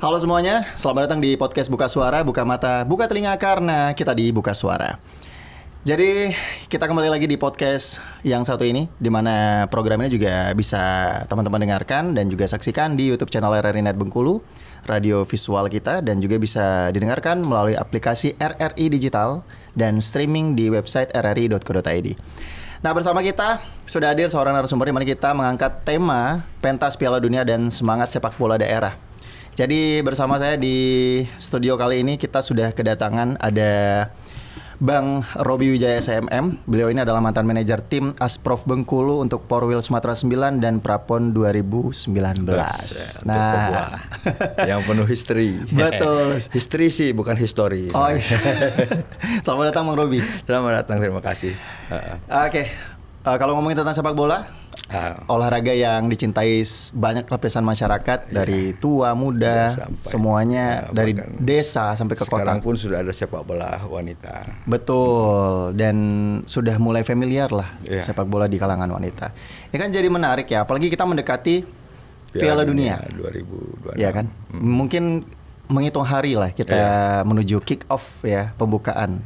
Halo semuanya, selamat datang di podcast Buka Suara, buka mata, buka telinga karena kita di Buka Suara. Jadi kita kembali lagi di podcast yang satu ini, di mana program ini juga bisa teman-teman dengarkan dan juga saksikan di YouTube channel RRI Net Bengkulu, radio visual kita, dan juga bisa didengarkan melalui aplikasi RRI Digital dan streaming di website rri.co.id. Nah, bersama kita sudah hadir seorang narasumber di mana kita mengangkat tema pentas Piala Dunia dan semangat sepak bola daerah. Jadi bersama saya di studio kali ini kita sudah kedatangan ada Bang Robi Wijaya SMM. Beliau ini adalah mantan manajer tim Asprof Bengkulu untuk Porwil Sumatera 9 dan Prapon 2019. Nah, yang penuh history. Betul. History sih, bukan history. Oh, iya. Selamat datang Bang Robi. Selamat datang, terima kasih. Oke. Kalau ngomongin tentang sepak bola, olahraga yang dicintai banyak lapisan masyarakat, dari tua muda semuanya, dari desa sampai ke kota. Sekarang pun sudah ada sepak bola wanita. Betul, dan sudah mulai familiar lah sepak bola di kalangan wanita. Ini kan jadi menarik ya, apalagi kita mendekati Piala Dunia 2026. Ya kan? Mungkin menghitung hari lah kita menuju kick off ya, pembukaan.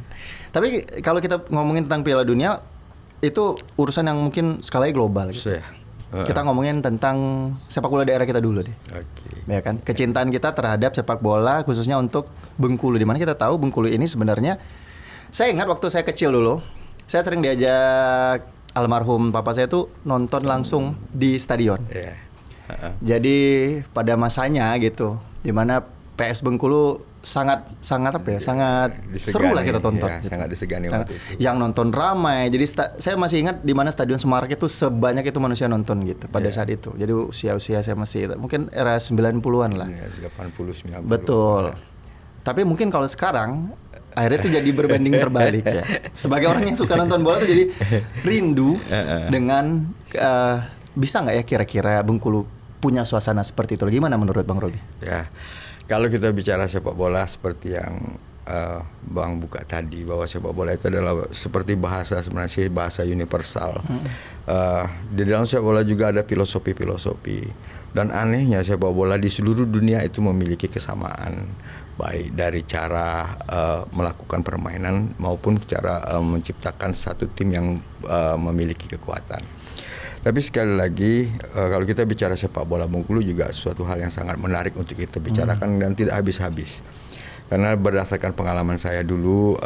Tapi kalau kita ngomongin tentang Piala Dunia, itu urusan yang mungkin skalanya global gitu. Kita ngomongin tentang sepak bola daerah kita dulu deh. Ya kan? Kecintaan kita terhadap sepak bola khususnya untuk Bengkulu, di mana kita tahu Bengkulu ini sebenarnya, saya ingat waktu saya kecil dulu, saya sering diajak almarhum papa saya tuh nonton langsung di stadion. Jadi pada masanya gitu, di mana PS Bengkulu sangat apa ya, sangat seru lah kita tonton. Gitu. Sangat disegani waktu itu. Yang nonton ramai. Jadi saya masih ingat di mana Stadion Semarak itu sebanyak itu manusia nonton gitu pada saat itu. Jadi usia saya masih mungkin era 90-an lah. 80 90. Betul. Tapi mungkin kalau sekarang akhirnya itu jadi berbanding terbalik ya. Sebagai orang yang suka nonton bola tuh jadi rindu dengan bisa nggak ya kira-kira Bengkulu punya suasana seperti itu. Gimana menurut Bang Robi? Ya. Kalau kita bicara sepak bola seperti yang Bang buka tadi, bahwa sepak bola itu adalah seperti bahasa, sebenarnya bahasa universal. Di dalam sepak bola juga ada filosofi-filosofi. Dan anehnya sepak bola di seluruh dunia itu memiliki kesamaan, baik dari cara melakukan permainan maupun cara menciptakan satu tim yang memiliki kekuatan. Tapi sekali lagi kalau kita bicara sepak bola Bengkulu juga suatu hal yang sangat menarik untuk kita bicarakan dan tidak habis-habis. Karena berdasarkan pengalaman saya dulu,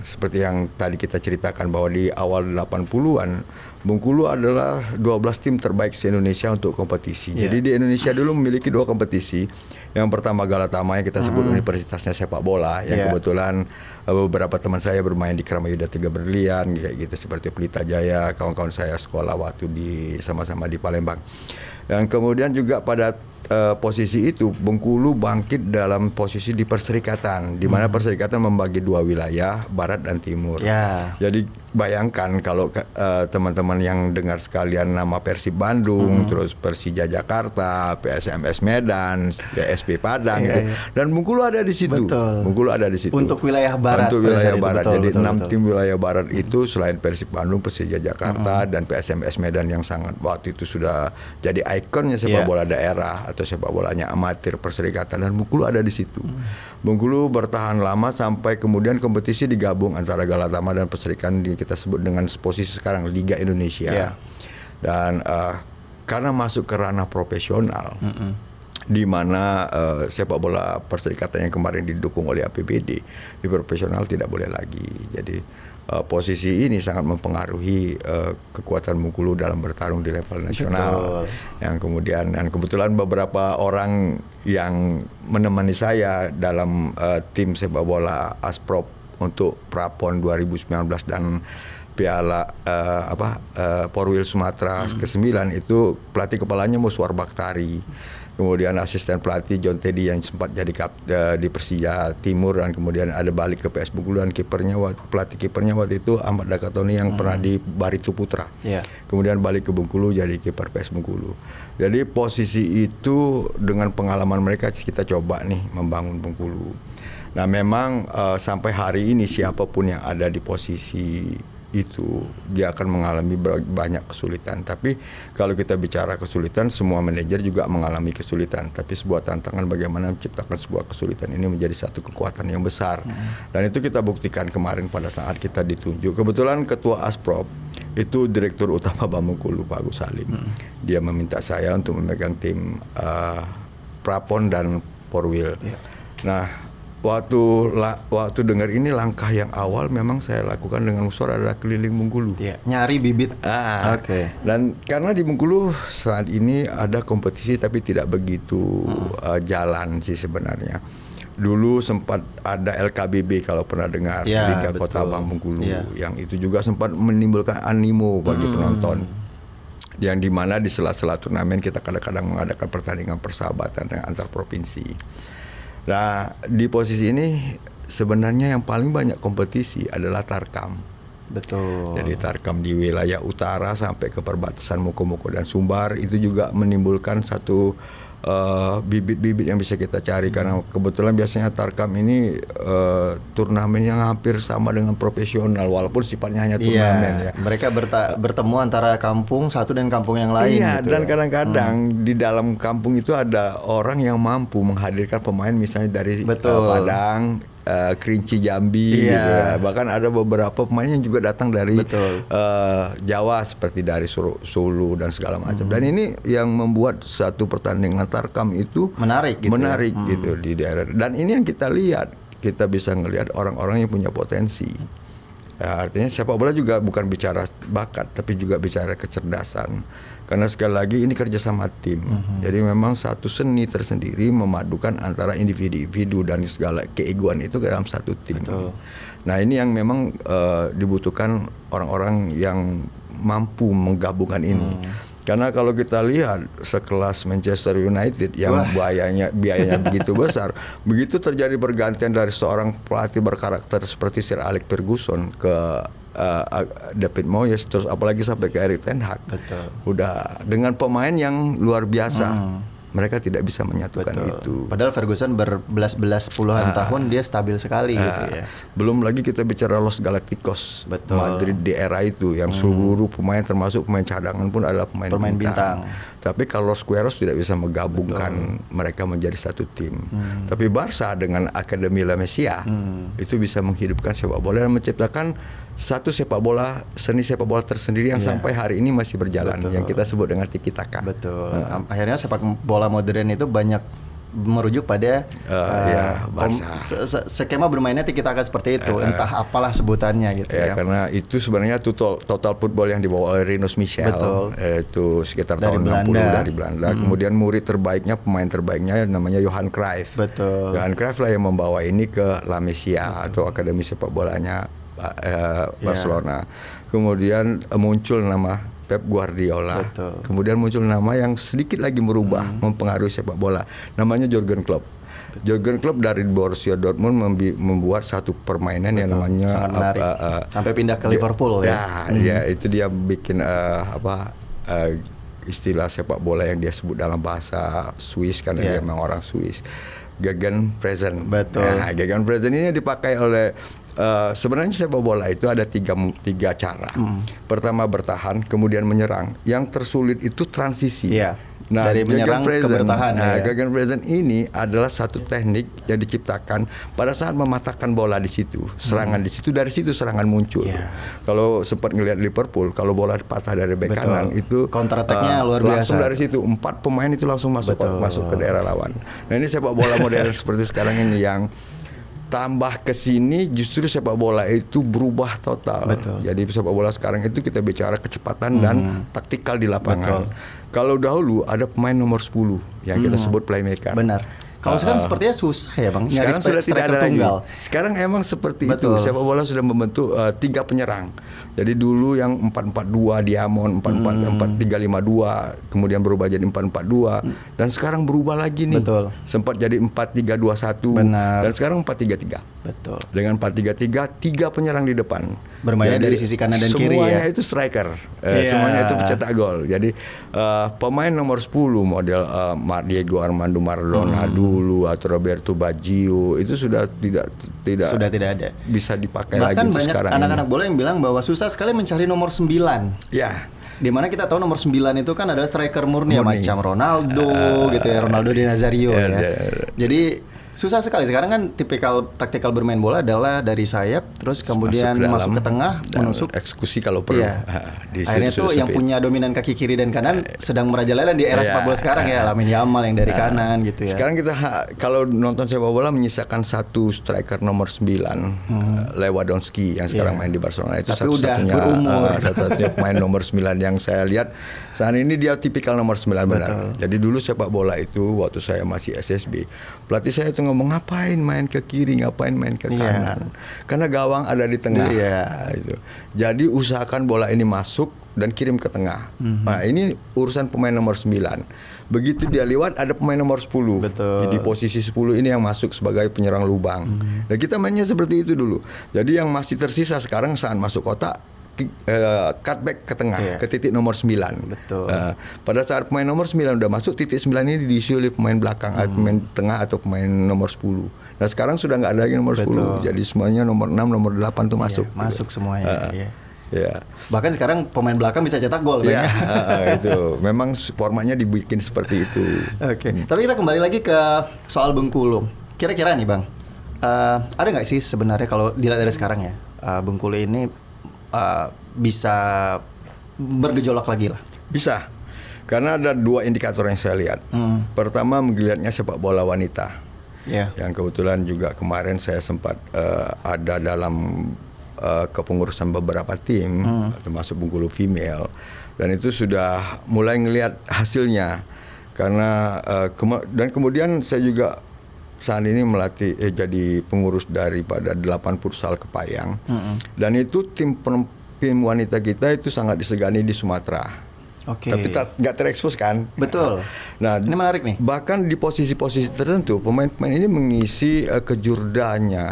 seperti yang tadi kita ceritakan bahwa di awal 80-an Bengkulu adalah 12 tim terbaik se-Indonesia untuk kompetisi. Jadi di Indonesia dulu memiliki 2 kompetisi. Yang pertama Galatama yang kita sebut universitasnya sepak bola, yang kebetulan beberapa teman saya bermain di Kramayuda 3 Berlian kayak gitu, seperti Pelita Jaya, kawan-kawan saya sekolah waktu sama-sama di Palembang. Dan kemudian juga pada posisi itu Bengkulu bangkit dalam posisi di perserikatan, di mana perserikatan membagi 2 wilayah, barat dan timur. Jadi bayangkan kalau teman-teman yang dengar sekalian nama Persib Bandung, terus Persija Jakarta, PSMS Medan, PSP Padang gitu. Dan Bengkulu ada di situ. Bengkulu ada di situ. Untuk wilayah barat. Untuk wilayah barat. Jadi 6 tim wilayah barat itu selain Persib Bandung, Persija Jakarta dan PSMS Medan yang sangat waktu itu sudah jadi ikonnya sepak bola daerah atau sepak bolanya amatir perserikatan, dan Bengkulu ada di situ. Bengkulu bertahan lama sampai kemudian kompetisi digabung antara Galatama dan perserikatan kita sebut dengan posisi sekarang Liga Indonesia. Dan karena masuk ke ranah profesional, di mana sepak bola perserikatan yang kemarin didukung oleh APBD di profesional tidak boleh lagi. Jadi posisi ini sangat mempengaruhi kekuatan Bengkulu dalam bertarung di level nasional. Yang kemudian, dan kebetulan beberapa orang yang menemani saya dalam tim sepak bola Asprop untuk Prapon 2019 dan Piala Porwil Sumatera ke-9 itu pelatih kepalanya Muswar Bakhtari. Kemudian asisten pelatih John Teddy yang sempat jadi di Persija Timur, dan kemudian ada balik ke PS Bengkulu, dan pelatih kipernya waktu itu Ahmad Dakatoni yang pernah di Barito Putra. Kemudian balik ke Bengkulu jadi kiper PS Bengkulu. Jadi posisi itu dengan pengalaman mereka kita coba nih membangun Bengkulu. Nah memang sampai hari ini siapapun yang ada di posisi itu dia akan mengalami banyak kesulitan. Tapi kalau kita bicara kesulitan, semua manajer juga mengalami kesulitan. Tapi sebuah tantangan bagaimana menciptakan sebuah kesulitan ini menjadi satu kekuatan yang besar. Dan itu kita buktikan kemarin pada saat kita ditunjuk. Kebetulan Ketua Asprop itu Direktur Utama Bamukulu Pak Agus Salim. Dia meminta saya untuk memegang tim Prapon dan Porwil. Nah, waktu dengar ini langkah yang awal memang saya lakukan dengan musyawarah adalah keliling Bengkulu. Nyari bibit. Oke. Dan karena di Bengkulu saat ini ada kompetisi tapi tidak begitu jalan sih sebenarnya. Dulu sempat ada LKBB kalau pernah dengar, Liga Kota Bang Bengkulu, yang itu juga sempat menimbulkan animo bagi penonton. Yang dimana di sela-sela turnamen kita kadang-kadang mengadakan pertandingan persahabatan antar provinsi. Nah, di posisi ini sebenarnya yang paling banyak kompetisi adalah Tarkam. Betul. Jadi Tarkam di wilayah utara sampai ke perbatasan Moko-Moko dan Sumbar itu juga menimbulkan satu bibit-bibit yang bisa kita cari karena kebetulan biasanya Tarkam ini turnamennya hampir sama dengan profesional walaupun sifatnya hanya turnamen ya. Mereka bertemu antara kampung satu dan kampung yang lain. Iya, gitu dan kadang-kadang di dalam kampung itu ada orang yang mampu menghadirkan pemain misalnya dari Padang, Kerinci Jambi gitu ya. Bahkan ada beberapa pemain yang juga datang dari Jawa seperti dari Solo dan segala macam. Dan ini yang membuat satu pertandingan Tarkam itu menarik gitu di daerah. Dan ini yang kita lihat, kita bisa ngelihat orang-orang yang punya potensi. Ya, artinya sepak bola juga bukan bicara bakat tapi juga bicara kecerdasan. Karena sekali lagi ini kerjasama tim. Jadi memang satu seni tersendiri memadukan antara individu-individu dan segala keegoan itu ke dalam satu tim. Nah ini yang memang dibutuhkan orang-orang yang mampu menggabungkan ini. Karena kalau kita lihat sekelas Manchester United yang biayanya begitu besar, begitu terjadi pergantian dari seorang pelatih berkarakter seperti Sir Alex Ferguson ke David Moyes, terus apalagi sampai ke Erik ten Hag, udah dengan pemain yang luar biasa. Mereka tidak bisa menyatukan itu. Padahal Ferguson berbelas-belas puluhan tahun dia stabil sekali gitu ya. Belum lagi kita bicara Los Galacticos, Madrid di era itu yang seluruh pemain termasuk pemain cadangan pun adalah pemain bintang. Tapi Carlos Queiroz tidak bisa menggabungkan mereka menjadi satu tim. Tapi Barca dengan Akademi La Masia itu bisa menghidupkan sepak bola dan menciptakan satu sepak bola, seni sepak bola tersendiri yang sampai hari ini masih berjalan, yang kita sebut dengan tiki taka. Akhirnya sepak bola modern itu banyak merujuk pada skema bermainnya tiki taka seperti itu, entah apalah sebutannya gitu ya. Karena itu sebenarnya total football yang dibawa oleh Rinus Michel, itu sekitar tahun 60 dari Belanda. Kemudian murid terbaiknya, pemain terbaiknya namanya Johan Cruyff. Johan Cruyff lah yang membawa ini ke La Masia atau akademi sepak bolanya Barcelona. Kemudian muncul nama Pep Guardiola. Kemudian muncul nama yang sedikit lagi merubah, mempengaruhi sepak bola. Namanya Jurgen Klopp. Jurgen Klopp dari Borussia Dortmund membuat satu permainan yang namanya sampai pindah ke Liverpool ya, itu dia bikin istilah sepak bola yang dia sebut dalam bahasa Swiss karena dia memang orang Swiss. Gegenpressing. Nah, Gegenpressing ini dipakai oleh sebenarnya sepak bola itu ada tiga cara. Pertama bertahan, kemudian menyerang. Yang tersulit itu transisi. Nah, dari menyerang ke bertahan. Gegenpressing ini adalah satu teknik yang diciptakan pada saat mematahkan bola di situ, serangan di situ, dari situ serangan muncul. Kalau sempat ngelihat Liverpool, kalau bola patah dari bek kanan itu counter attack-nya luar biasa. Langsung dari situ 4 pemain itu langsung masuk ke daerah lawan. Nah, ini sepak bola modern seperti sekarang ini yang tambah ke sini justru sepak bola itu berubah total. Jadi sepak bola sekarang itu kita bicara kecepatan dan taktikal di lapangan. Kalau dahulu ada pemain nomor 10 yang kita sebut playmaker. Kalau sekarang sepertinya susah ya Bang. Sekarang sudah tidak ada tunggal. Sekarang emang seperti itu. Sepak bola sudah membentuk 3 penyerang. Jadi dulu yang 4-4-2 Diamond, 4-4-3-5-2, kemudian berubah jadi 4-4-2 dan sekarang berubah lagi nih. Sempat jadi 4-3-2-1 dan sekarang 4-3-3. Dengan 4-3-3, 3 penyerang di depan. Bermainnya dari sisi kanan dan kiri ya. Semuanya itu striker. Semuanya itu pencetak gol. Jadi pemain nomor 10 model Diego Armando Maradona, Gulu atau Roberto Baggio itu sudah tidak Sudah tidak ada. bisa dipakai Bahkan lagi untuk banyak sekarang anak-anak ini. bola yang bilang bahwa susah sekali mencari nomor 9. Ya, Dimana kita tahu nomor 9 itu kan adalah striker murni, ya, Murni. macam Ronaldo gitu ya, Ronaldo Di Nazario ya. Jadi susah sekali. Sekarang kan tipikal taktikal bermain bola adalah dari sayap terus kemudian masuk ke tengah, dan menusuk. eksekusi kalau perlu. Iya. Di situ Akhirnya tuh sudah yang sepi. punya dominan kaki kiri dan kanan sedang merajalela di era Iya. sepak bola sekarang ya, Lamine Yamal yang dari kanan gitu ya. Sekarang kita kalau nonton sepak bola menyisakan satu striker nomor 9, Lewandowski yang sekarang Iya. main di Barcelona itu Tapi udah satu-satunya berumur. satu-satunya pemain nomor 9 yang saya lihat saat ini dia tipikal nomor 9 benar. Betul. Jadi dulu sepak bola itu waktu saya masih SSB, pelatih saya tuh ngomong ngapain main ke kiri, ngapain main ke Iya. kanan. Karena gawang ada di tengah. Iya. Nah, itu. Jadi usahakan bola ini masuk dan kirim ke tengah. Nah, ini urusan pemain nomor 9. Begitu dia lewat ada pemain nomor 10. Betul. Di posisi 10 ini yang masuk sebagai penyerang lubang. Dan kita mainnya seperti itu dulu. Jadi yang masih tersisa sekarang saat masuk kotak cutback ke tengah, Iya. ke titik nomor 9. Betul. Pada saat pemain nomor 9 udah masuk, titik 9 ini diisi oleh pemain belakang, pemain tengah atau pemain nomor 10. Nah sekarang sudah nggak ada lagi nomor 10. Betul. Jadi semuanya nomor 6, nomor 8 tuh masuk. Iya, masuk semuanya. Iya. Ya. Bahkan sekarang pemain belakang bisa cetak gol Ya, banyak. itu. Memang formatnya dibikin seperti itu. Oke. Tapi kita kembali lagi ke soal Bengkulu. Kira-kira nih Bang, ada nggak sih sebenarnya kalau dilihat dari sekarang ya, Bengkulu ini bisa bergejolak lagi lah? Bisa. Karena ada dua indikator yang saya lihat. Pertama melihatnya sepak bola wanita. Ya. Yang kebetulan juga kemarin saya sempat ada dalam kepengurusan beberapa tim, termasuk Bengkulu Female, dan itu sudah mulai ngelihat hasilnya. Karena dan kemudian saya juga saat ini melatih jadi pengurus daripada 8 futsal Kepayang, dan itu tim wanita kita itu sangat disegani di Sumatera. Oke. Tapi nggak terekspos kan? Betul. Nah, Ini menarik nih. bahkan di posisi-posisi tertentu pemain-pemain ini mengisi kejurdaannya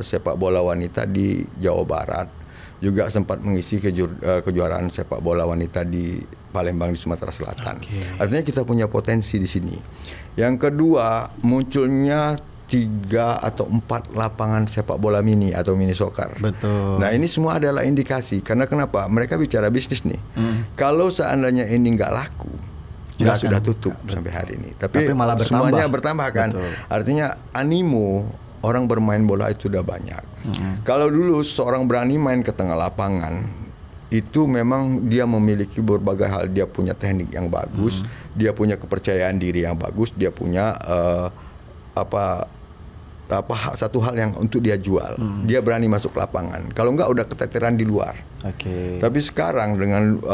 sepak bola wanita di Jawa Barat, juga sempat mengisi kejuaraan sepak bola wanita di Palembang di Sumatera Selatan. Artinya kita punya potensi di sini. Yang kedua, munculnya 3 atau 4 lapangan sepak bola mini atau mini soccer. Betul. Nah ini semua adalah indikasi. Karena kenapa? Mereka bicara bisnis nih. Kalau seandainya ini nggak laku, Nggak sudah akan tutup sampai hari ini. Tapi malah bertambah. semuanya bertambah kan. Betul. Artinya animo orang bermain bola itu udah banyak. Kalau dulu seorang berani main ke tengah lapangan, itu memang dia memiliki berbagai hal. Dia punya teknik yang bagus, dia punya kepercayaan diri yang bagus, dia punya satu hal yang untuk dia jual. Dia berani masuk lapangan. Kalau enggak udah keteteran di luar. Oke. Tapi sekarang dengan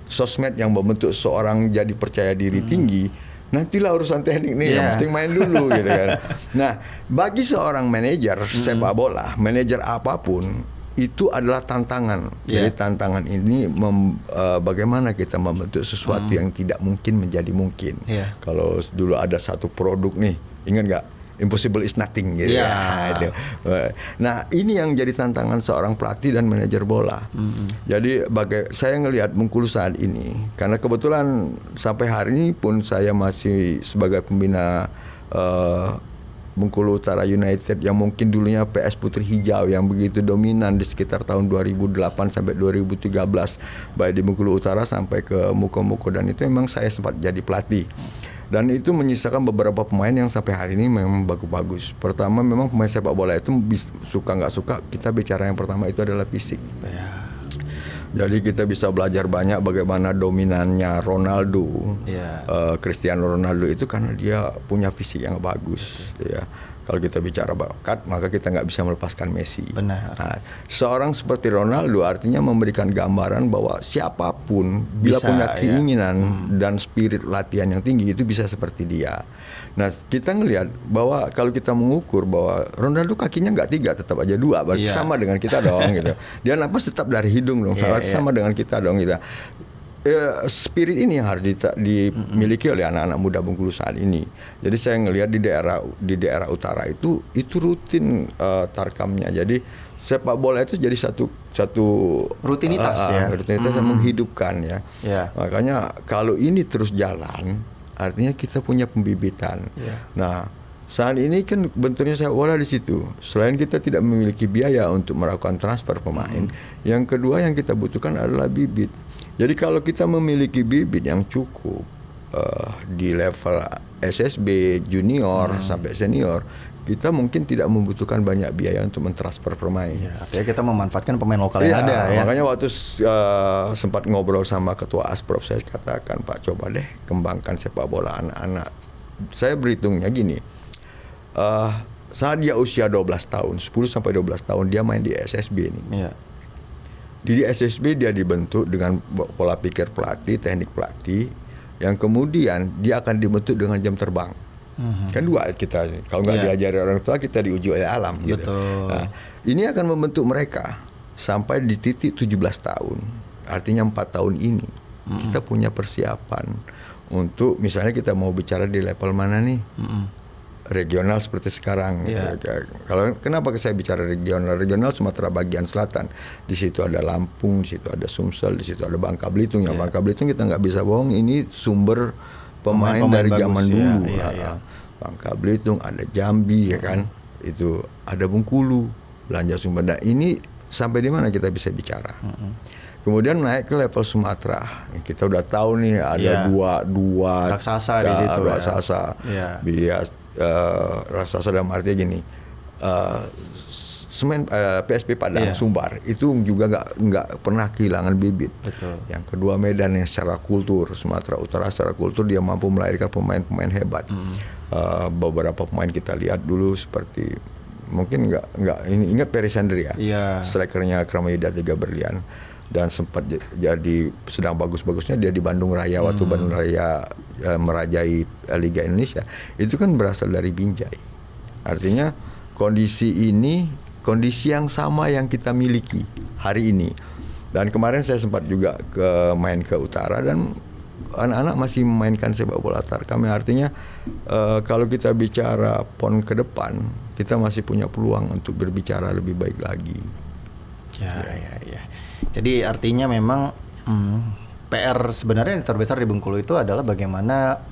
sosmed yang membentuk seorang jadi percaya diri tinggi, nantilah urusan teknik nih, yang penting main dulu gitu kan. Nah, bagi seorang manajer sepak bola, manajer apapun, itu adalah tantangan. Jadi tantangan ini bagaimana kita membentuk sesuatu yang tidak mungkin menjadi mungkin. Kalau dulu ada satu produk nih, ingat nggak? Impossible is nothing gitu. Itu. Nah, ini yang jadi tantangan seorang pelatih dan manajer bola. Jadi saya ngelihat Bengkulu saat ini, karena kebetulan sampai hari ini pun saya masih sebagai pembina Bengkulu Utara United yang mungkin dulunya PS Putri Hijau yang begitu dominan di sekitar tahun 2008 sampai 2013, baik di Bengkulu Utara sampai ke Muko-Muko, dan itu memang saya sempat jadi pelatih. Dan itu menyisakan beberapa pemain yang sampai hari ini memang bagus-bagus. Pertama memang pemain sepak bola itu suka nggak suka, kita bicara yang pertama itu adalah fisik. Jadi kita bisa belajar banyak bagaimana dominannya Ronaldo, Cristiano Ronaldo itu karena dia punya fisik yang bagus. Ya. Kalau kita bicara bakat, maka kita nggak bisa melepaskan Messi. Benar. Nah, seorang seperti Ronaldo artinya memberikan gambaran bahwa siapapun bila punya keinginan dan spirit latihan yang tinggi itu bisa seperti dia. Nah, kita ngelihat bahwa kalau kita mengukur bahwa Ronaldo kakinya nggak 3, tetap aja 2, berarti sama dengan kita dong gitu. Dia napas tetap dari hidung dong, sama dengan kita dong gitu. Spirit ini yang harus dimiliki oleh anak-anak muda Bengkulu saat ini. Jadi saya ngelihat di daerah utara itu rutin tarkamnya. Jadi sepak bola itu jadi satu rutinitas rutinitas yang menghidupkan ya. Yeah. Makanya kalau ini terus jalan, artinya kita punya pembibitan. Yeah. Nah, saat ini kan bentuknya sepak bola di situ. Selain kita tidak memiliki biaya untuk melakukan transfer pemain, yang kedua yang kita butuhkan adalah bibit. Jadi kalau kita memiliki bibit yang cukup di level SSB, junior sampai senior, kita mungkin tidak membutuhkan banyak biaya untuk mentransfer pemain. Ya, artinya kita memanfaatkan pemain lokal yang ada ya. Makanya waktu sempat ngobrol sama ketua Asprov, saya katakan, Pak, coba deh kembangkan sepak bola anak-anak. Saya berhitungnya gini, saat dia usia 12 tahun, 10 sampai 12 tahun dia main di SSB nih. Iya. Di SSB dia dibentuk dengan pola pikir pelatih, teknik pelatih, yang kemudian dia akan dibentuk dengan jam terbang. Kan dua kita, kalau nggak diajari orang tua, kita diuji oleh alam. Gitu. Nah, ini akan membentuk mereka sampai di titik 17 tahun. Artinya 4 tahun ini kita punya persiapan untuk misalnya kita mau bicara di level mana nih, regional seperti sekarang. Kalau kenapa saya bicara regional Sumatera bagian selatan, di situ ada Lampung, di situ ada Sumsel, di situ ada Bangka Belitung. Yang Bangka Belitung kita nggak bisa bohong, ini sumber pemain dari zaman dulu. Bangka Belitung, ada Jambi, ya kan, itu ada Bengkulu, Belanja Sumber. Nah, ini sampai di mana kita bisa bicara. Kemudian naik ke level Sumatera, kita udah tahu nih ada dua raksasa di situ. Raksasa, bias raksasa dalam artinya gini, PSP Padang, Sumbar itu juga nggak pernah kehilangan bibit. Betul. Yang kedua Medan yang secara kultur, Sumatera Utara secara kultur dia mampu melahirkan pemain-pemain hebat. Beberapa pemain kita lihat dulu seperti mungkin nggak ini ingat Peri Sandria, strikernya Kramayuda 3 Berlian, dan sempat jadi sedang bagus-bagusnya dia di Bandung Raya waktu Bandung Raya merajai Liga Indonesia, itu kan berasal dari Binjai. Artinya kondisi ini kondisi yang sama yang kita miliki hari ini. Dan kemarin saya sempat juga main ke utara dan anak-anak masih memainkan sepak bola tarkam. Artinya kalau kita bicara PON ke depan, kita masih punya peluang untuk berbicara lebih baik lagi. Ya. Jadi artinya memang PR sebenarnya yang terbesar di Bengkulu itu adalah bagaimana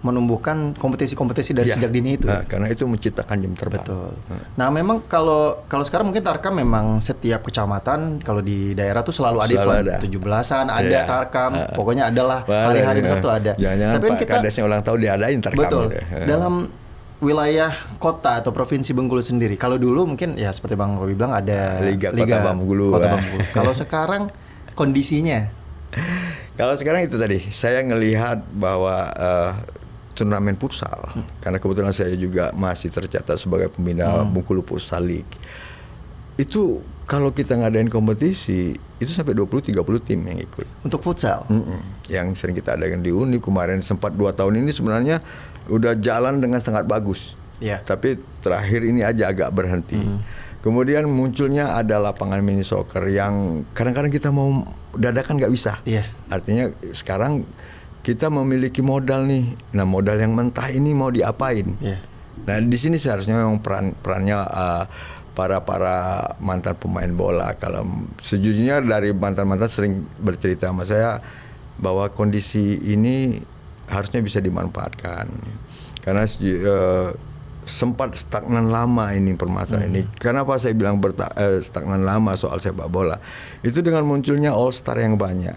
menumbuhkan kompetisi-kompetisi dari sejak dini itu. Karena itu menciptakan jam terbang. Betul. Nah, memang kalau sekarang mungkin tarkam memang setiap kecamatan kalau di daerah tuh selalu ada event 17-an, ada tarkam, pokoknya adalah hari-hari besar tuh ada. Jangan-jangan tapi Pak kita Kadesnya ulang tahun diadain tarkam. Betul. Dalam wilayah kota atau provinsi Bengkulu sendiri, kalau dulu mungkin ya seperti Bang Robi bilang ada Liga Kota Bengkulu. Kalau sekarang kondisinya? Kalau sekarang itu tadi saya ngelihat bahwa turnamen futsal, karena kebetulan saya juga masih tercatat sebagai pembina Bengkulu Futsal League. Itu kalau kita ngadain kompetisi itu sampai 20-30 tim yang ikut. Untuk futsal? Yang sering kita adakan di Uni kemarin sempat 2 tahun ini sebenarnya udah jalan dengan sangat bagus. Tapi terakhir ini aja agak berhenti. Kemudian munculnya ada lapangan mini soccer yang kadang-kadang kita mau dadakan nggak bisa. Artinya sekarang kita memiliki modal nih. Nah, modal yang mentah ini mau diapain? Nah, di sini seharusnya memang perannya para mantan pemain bola. Kalau sejujurnya dari mantan-mantan sering bercerita sama saya bahwa kondisi ini harusnya bisa dimanfaatkan. Karena sempat stagnan lama ini permasalahan ini. Kenapa saya bilang stagnan lama soal sepak bola? Itu dengan munculnya All Star yang banyak.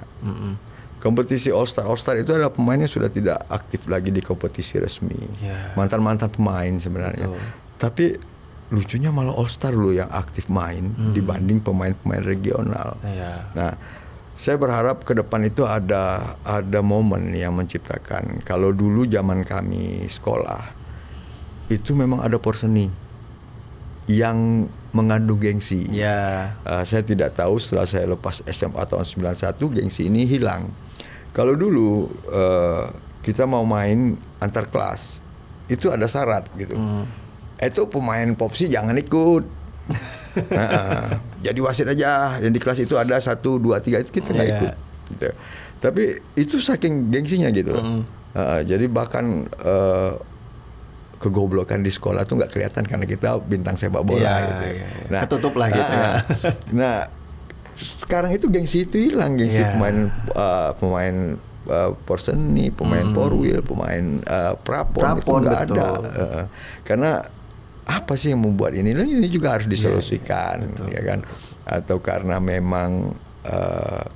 Kompetisi All Star itu adalah pemainnya sudah tidak aktif lagi di kompetisi resmi. Mantan-mantan pemain sebenarnya. Tapi lucunya malah All Star loh yang aktif main dibanding pemain-pemain regional. Nah, saya berharap ke depan itu ada momen yang menciptakan. Kalau dulu zaman kami sekolah itu memang ada porseni yang mengandung gengsi. Saya tidak tahu setelah saya lepas SMA tahun 91 gengsi ini hilang. Kalau dulu kita mau main antar kelas itu ada syarat gitu. Itu pemain popsi jangan ikut. Jadi wasit aja. Yang di kelas itu ada 1, 2, 3 itu kita nggak ikut. Gitu. Tapi itu saking gengsinya gitu. Jadi bahkan kegoblokan di sekolah tuh nggak kelihatan karena kita bintang sepak bola gitu. Nah, ketutup lah gitu Nah, sekarang itu gengsi itu hilang, gengsi pemain porseni, pemain porwil, pemain prapon itu nggak ada. Karena apa sih yang membuat ini juga harus disolusikan, ya kan? Atau karena memang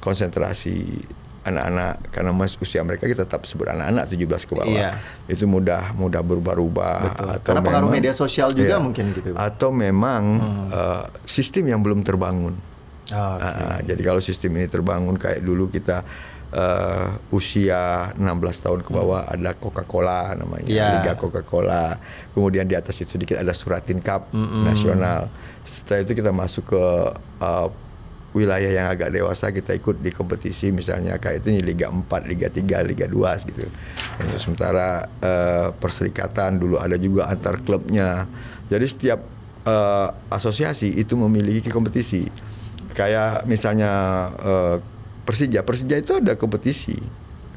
konsentrasi anak-anak, karena usia mereka kita tetap sebut anak-anak 17 ke bawah, itu mudah berubah-ubah. Atau karena pengaruh memang, media sosial juga mungkin gitu. Atau memang sistem yang belum terbangun. Jadi kalau sistem ini terbangun kayak dulu kita usia 16 tahun ke bawah ada Coca-Cola namanya, Liga Coca-Cola. Kemudian di atas itu sedikit ada Suratin Cup nasional. Setelah itu kita masuk ke wilayah yang agak dewasa, kita ikut di kompetisi misalnya kayak itu Liga 4, Liga 3, Liga 2 gitu. Untuk sementara perserikatan dulu ada juga antar klubnya. Jadi setiap asosiasi itu memiliki kompetisi. Kayak misalnya Persija itu ada kompetisi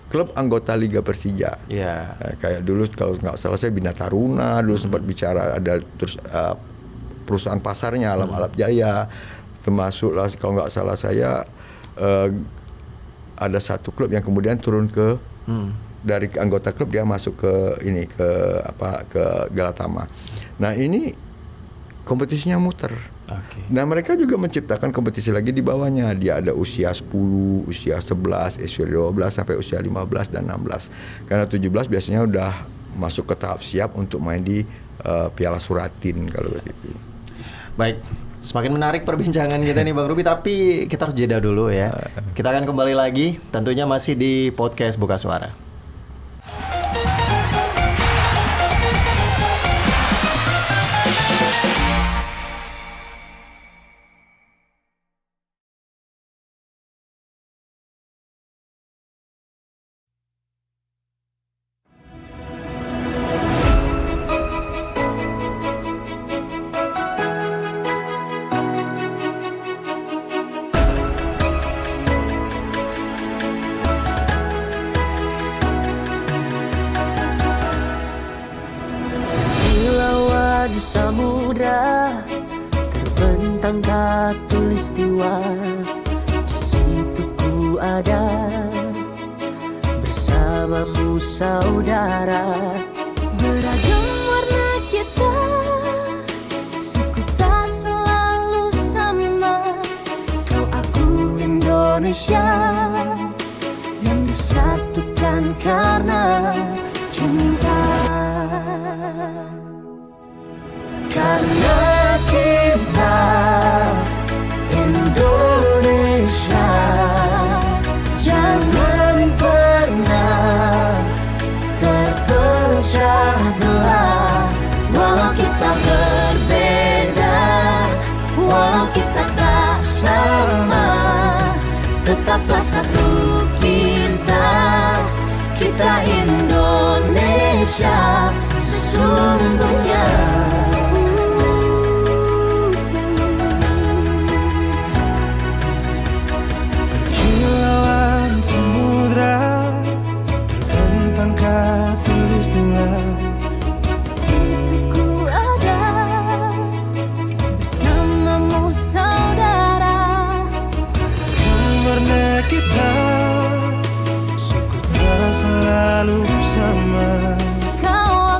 klub anggota Liga Persija. Kayak dulu kalau nggak salah saya Bina Taruna dulu sempat bicara, ada terus perusahaan pasarnya Alam Alap Jaya, termasuklah kalau nggak salah saya ada satu klub yang kemudian turun ke dari anggota klub dia masuk ke ini ke Galatama. Nah ini kompetisinya muter. Nah mereka juga menciptakan kompetisi lagi di bawahnya. Dia ada usia 10, usia 11, usia 12 sampai usia 15 dan 16. Karena 17 biasanya udah masuk ke tahap siap untuk main di Piala Suratin kalau begitu. Baik, semakin menarik perbincangan kita nih Bang Ruby, tapi kita harus jeda dulu ya. Kita akan kembali lagi, tentunya masih di podcast Buka Suara. Samudra terbentang khatulistiwa, di situ ku ada bersamamu saudara. Beragam warna kita, suku tak selalu sama. Kau aku Indonesia yang disatukan karena cinta. Karena kita Indonesia, jangan pernah terpecah belah. Walau kita berbeda, walau kita tak sama, tetaplah satu kita Indonesia sesungguhnya. Suku tak selalu sama. Kau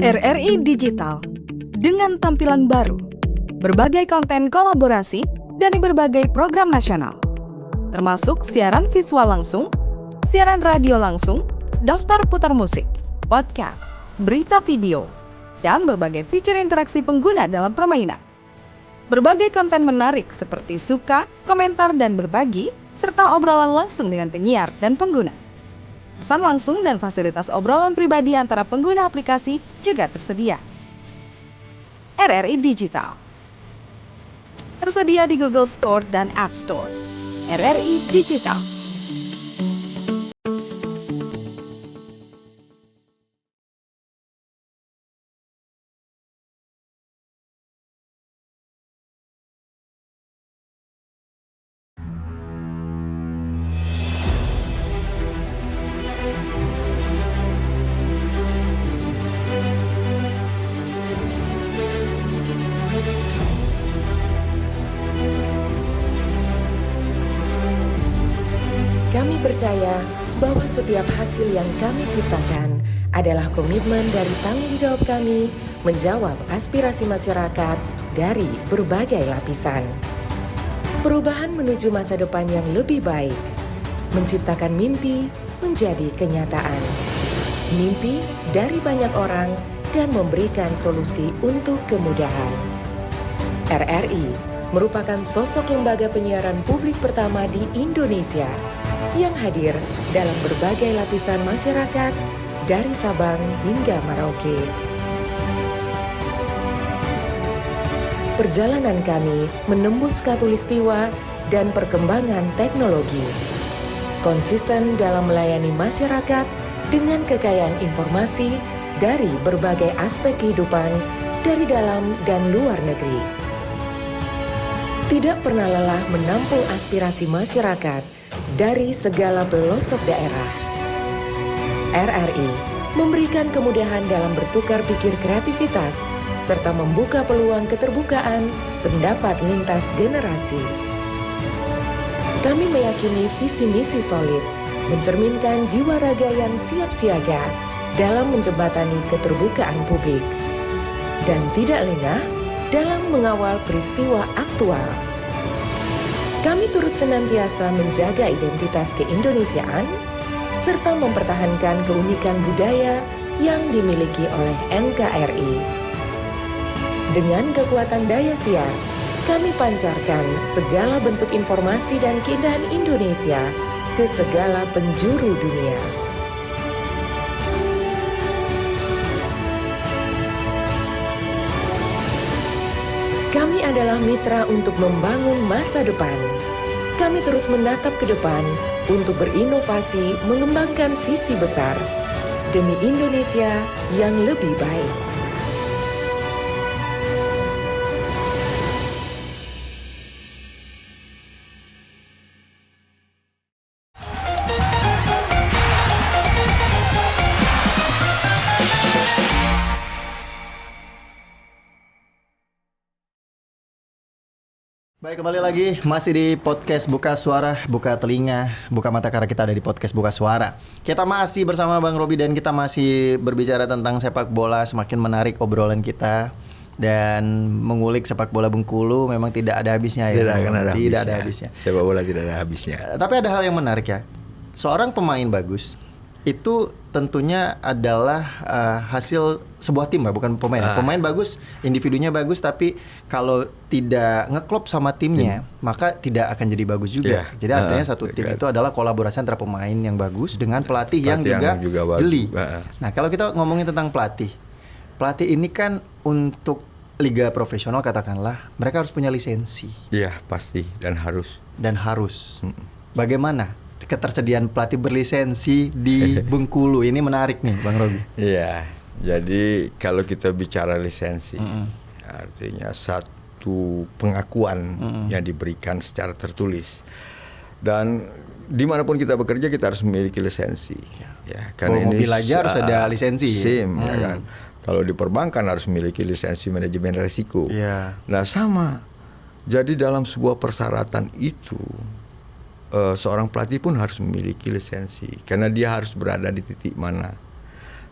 RRI Digital dengan tampilan baru, berbagai konten kolaborasi dari berbagai program nasional, termasuk siaran visual langsung, siaran radio langsung, daftar putar musik, podcast, berita video, dan berbagai fitur interaksi pengguna dalam permainan. Berbagai konten menarik seperti suka, komentar, dan berbagi, serta obrolan langsung dengan penyiar dan pengguna. Pesan langsung dan fasilitas obrolan pribadi antara pengguna aplikasi juga tersedia. RRI Digital tersedia di Google Store dan App Store. RRI Digital. Kami percaya bahwa setiap hasil yang kami ciptakan adalah komitmen dari tanggung jawab kami menjawab aspirasi masyarakat dari berbagai lapisan. Perubahan menuju masa depan yang lebih baik, menciptakan mimpi menjadi kenyataan. Mimpi dari banyak orang dan memberikan solusi untuk kemudahan. RRI merupakan sosok lembaga penyiaran publik pertama di Indonesia yang hadir dalam berbagai lapisan masyarakat dari Sabang hingga Merauke. Perjalanan kami menembus khatulistiwa dan perkembangan teknologi, konsisten dalam melayani masyarakat dengan kekayaan informasi dari berbagai aspek kehidupan dari dalam dan luar negeri. Tidak pernah lelah menampung aspirasi masyarakat dari segala pelosok daerah. RRI memberikan kemudahan dalam bertukar pikir kreativitas serta membuka peluang keterbukaan pendapat lintas generasi. Kami meyakini visi misi solid, mencerminkan jiwa raga yang siap siaga dalam menjembatani keterbukaan publik, dan tidak lengah dalam mengawal peristiwa aktual. Kami turut senantiasa menjaga identitas keindonesiaan serta mempertahankan keunikan budaya yang dimiliki oleh NKRI. Dengan kekuatan daya siar, kami pancarkan segala bentuk informasi dan keindahan Indonesia ke segala penjuru dunia. Kami adalah mitra untuk membangun masa depan. Kami terus menatap ke depan untuk berinovasi mengembangkan visi besar demi Indonesia yang lebih baik. Baik, kembali lagi masih di podcast Buka Suara, buka telinga, buka mata, karena kita ada di podcast Buka Suara. Kita masih bersama Bang Robi dan kita masih berbicara tentang sepak bola. Semakin menarik obrolan kita dan mengulik sepak bola Bengkulu memang tidak ada habisnya ya. Tidak ada habisnya. Sepak bola tidak ada habisnya. Tapi ada hal yang menarik ya. Seorang pemain bagus itu tentunya adalah hasil sebuah tim, bukan pemain. Pemain bagus, individunya bagus, tapi kalau tidak ngeklop sama timnya, maka tidak akan jadi bagus juga. Jadi artinya satu tim itu adalah kolaborasi antara pemain yang bagus dengan pelatih yang juga jeli. Nah, kalau kita ngomongin tentang pelatih ini kan untuk liga profesional katakanlah, mereka harus punya lisensi. Iya, pasti dan harus. Bagaimana ketersediaan pelatih berlisensi di Bengkulu? Ini menarik nih, Bang Robi. Iya, jadi kalau kita bicara lisensi, artinya satu pengakuan yang diberikan secara tertulis. Dan dimanapun kita bekerja kita harus memiliki lisensi. Ya, karena mobil aja harus ada lisensi. SIM, ya kan. Kalau di perbankan harus memiliki lisensi manajemen risiko. Nah, sama. Jadi dalam sebuah persyaratan itu, seorang pelatih pun harus memiliki lisensi karena dia harus berada di titik mana.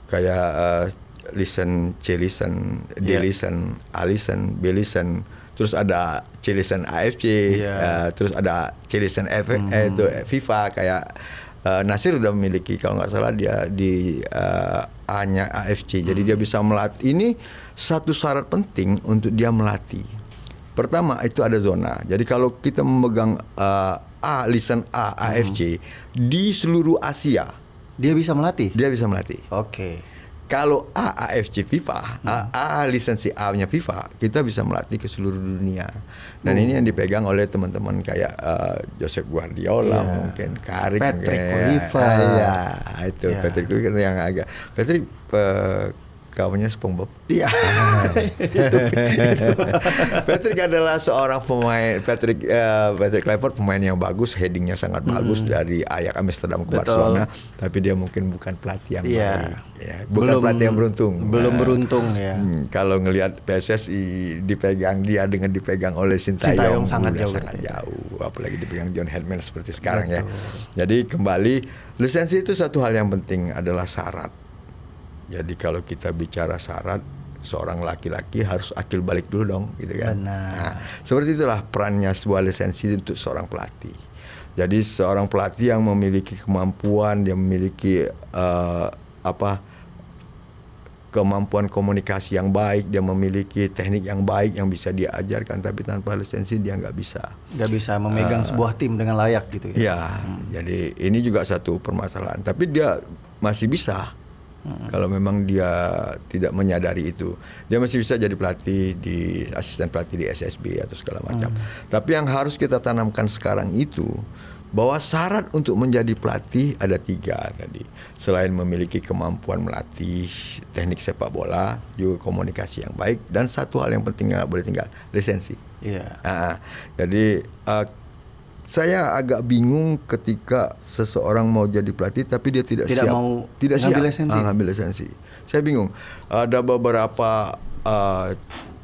Kayak listen, C listen, D listen, A listen, B listen, terus ada C listen AFC, terus ada C listen itu FIFA kayak Nasir udah memiliki kalau nggak salah dia di A-nya AFC, jadi dia bisa melatih. Ini satu syarat penting untuk dia melatih. Pertama itu ada zona. Jadi kalau kita memegang A listen A AFC di seluruh Asia, dia bisa melatih. Dia bisa melatih. Oke. Kalau A AFC FIFA, A lisensi A-nya FIFA, kita bisa melatih ke seluruh dunia. Dan ini yang dipegang oleh teman-teman kayak Josep Guardiola, mungkin Carrick, Patrick Kluivert. Itu Patrick Kluivert yang agak Patrick kawannya SpongeBob. Iya. Patrick adalah seorang pemain. Patrick Kluivert pemain yang bagus, headingnya sangat bagus dari Ajax Amsterdam ke Barcelona. Tapi dia mungkin bukan pelatih yang baik. Ya, bukan pelatih yang beruntung. Belum beruntung ya. Kalau ngelihat PSSI dipegang dia dengan dipegang oleh Sintayong sangat jauh. Apalagi dipegang John Hedman seperti sekarang ya. Jadi kembali lisensi itu satu hal yang penting adalah syarat. Jadi kalau kita bicara syarat, seorang laki-laki harus akil balik dulu dong, gitu kan. Nah, seperti itulah perannya sebuah lisensi untuk seorang pelatih. Jadi seorang pelatih yang memiliki kemampuan, dia memiliki kemampuan komunikasi yang baik, dia memiliki teknik yang baik yang bisa dia ajarkan, tapi tanpa lisensi dia nggak bisa memegang sebuah tim dengan layak gitu ya. Ya, jadi ini juga satu permasalahan. Tapi dia masih bisa. Kalau memang dia tidak menyadari itu, dia masih bisa jadi pelatih di asisten pelatih di SSB atau segala macam. Tapi yang harus kita tanamkan sekarang itu bahwa syarat untuk menjadi pelatih ada 3 tadi. Selain memiliki kemampuan melatih teknik sepak bola, juga komunikasi yang baik, dan satu hal yang penting nggak boleh tinggal, lisensi. Jadi saya agak bingung ketika seseorang mau jadi pelatih tapi dia tidak siap, tidak siap ngambil lisensi. Saya bingung. Ada beberapa